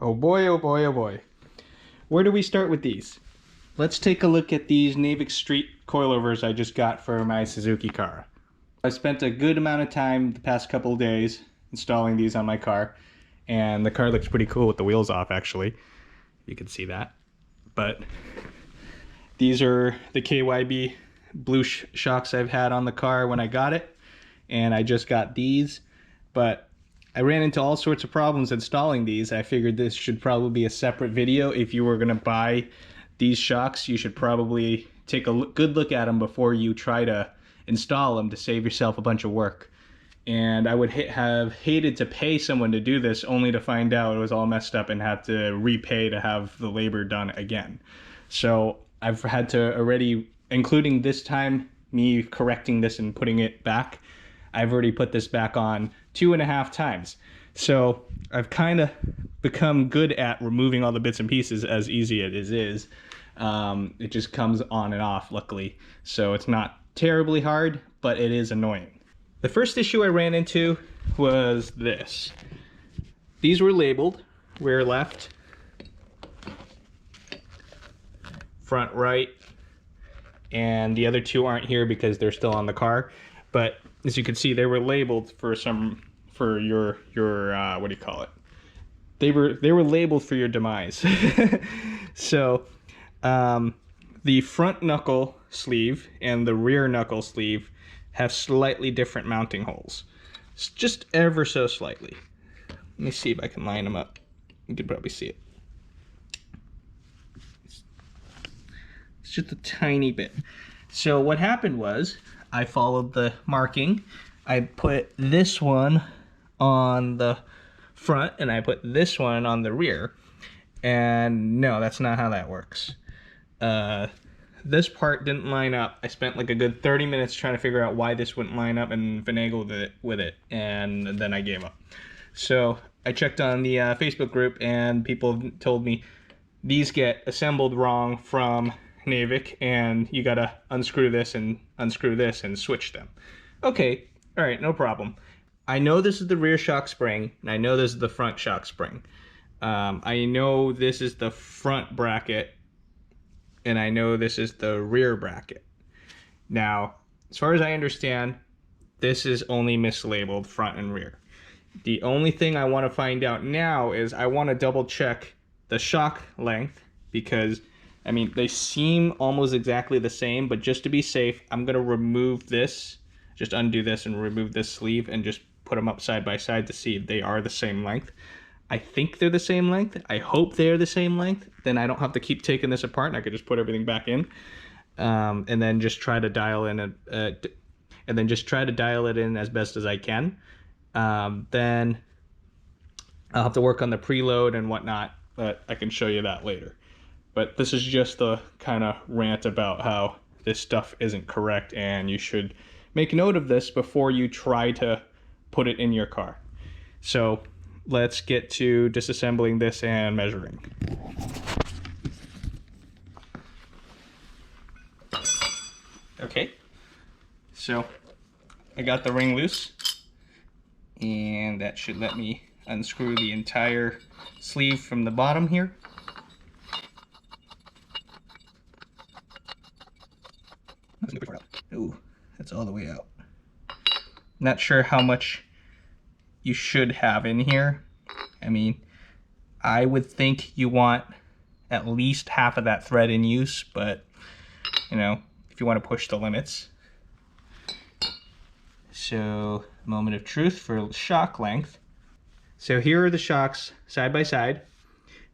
Oh boy, oh boy, oh boy. Where do we start with these? Let's take a look at these Navic Street coilovers I just got for my Suzuki Cara. I spent a good amount of time the past couple of days installing these on my car, and the car looks pretty cool with the wheels off, actually. You can see that. But these are the KYB blue shocks I've had on the car when I got it, and I just got these, but I ran into all sorts of problems installing these. I figured this should probably be a separate video. If you were going to buy these shocks, you should probably take a good look at them before you try to install them to save yourself a bunch of work. And I would have hated to pay someone to do this only to find out it was all messed up and have to repay to have the labor done again. So I've had to already, including this time, me correcting this and putting it back, I've already put this back on 2.5 times. So I've kind of become good at removing all the bits and pieces, as easy as it is. It just comes on and off, luckily. So it's not terribly hard, but it is annoying. The first issue I ran into was this. These were labeled rear left, front right, and the other two aren't here because they're still on the car. But as you can see, they were labeled for your what do you call it? They were labeled for your demise. So the front knuckle sleeve and the rear knuckle sleeve have slightly different mounting holes. It's just ever so slightly. Let me see if I can line them up. You can probably see it. It's just a tiny bit. So what happened was, I followed the marking. I put this one on the front and I put this one on the rear. And no, that's not how that works. This part didn't line up. I spent like a good 30 minutes trying to figure out why this wouldn't line up and finagled with it, and then I gave up. So I checked on the Facebook group, and people told me these get assembled wrong from Navic, and you gotta unscrew this and switch them. Okay, all right, no problem. I know this is the rear shock spring, and I know this is the front shock spring. I know this is the front bracket, and I know this is the rear bracket. Now, as far as I understand, this is only mislabeled front and rear. The only thing I want to find out now is I want to double check the shock length, because I mean, they seem almost exactly the same, but just to be safe, I'm gonna remove this, just undo this and remove this sleeve and just put them up side by side to see if they are the same length. I think they're the same length. I hope they're the same length. Then I don't have to keep taking this apart and I could just put everything back in. And then just try to dial in as best as I can. Then I'll have to work on the preload and whatnot, but I can show you that later. But this is just the kind of rant about how this stuff isn't correct, and you should make note of this before you try to put it in your car. So let's get to disassembling this and measuring. Okay, so I got the ring loose, and that should let me unscrew the entire sleeve from the bottom here. Ooh, that's all the way out. Not sure how much you should have in here. I mean, I would think you want at least half of that thread in use, but you know, if you want to push the limits. So, moment of truth for shock length. So here are the shocks side by side.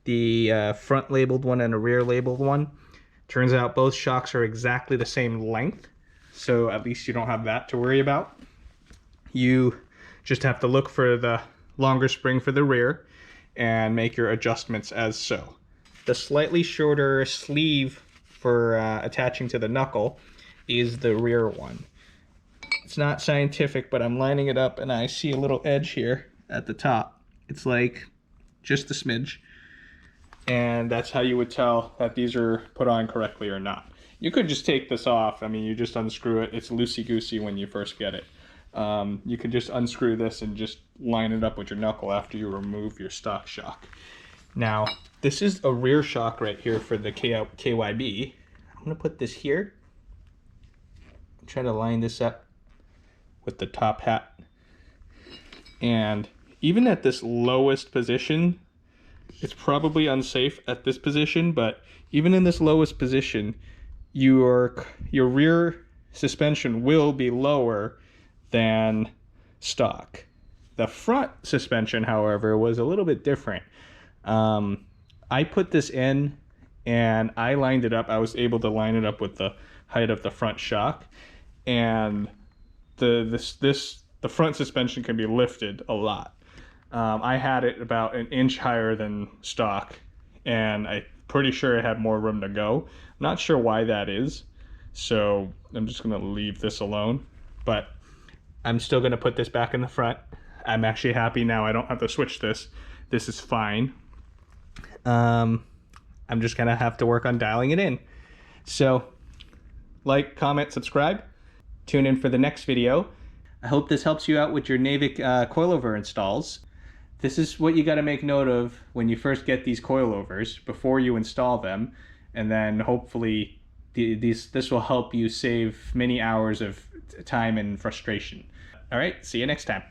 The front labeled one and a rear labeled one. Turns out both shocks are exactly the same length, so at least you don't have that to worry about. You just have to look for the longer spring for the rear and make your adjustments as so. The slightly shorter sleeve for attaching to the knuckle is the rear one. It's not scientific, but I'm lining it up and I see a little edge here at the top. It's like just a smidge. And that's how you would tell that these are put on correctly or not. You could just take this off. I mean, you just unscrew it. It's loosey-goosey when you first get it. You could just unscrew this and just line it up with your knuckle after you remove your stock shock. Now, this is a rear shock right here for the KYB. I'm gonna put this here. Try to line this up with the top hat. And even at this lowest position, it's probably unsafe at this position, but even in this lowest position, your rear suspension will be lower than stock. The front suspension, however, was a little bit different. I put this in and I lined it up. I was able to line it up with the height of the front shock, and the front suspension can be lifted a lot. I had it about an inch higher than stock, and I'm pretty sure it had more room to go. Not sure why that is, so I'm just gonna leave this alone, but I'm still gonna put this back in the front. I'm actually happy now I don't have to switch this. This is fine. I'm just gonna have to work on dialing it in. So, like, comment, subscribe. Tune in for the next video. I hope this helps you out with your Navic coilover installs. This is what you got to make note of when you first get these coilovers before you install them, and then hopefully this will help you save many hours of time and frustration. All right, see you next time.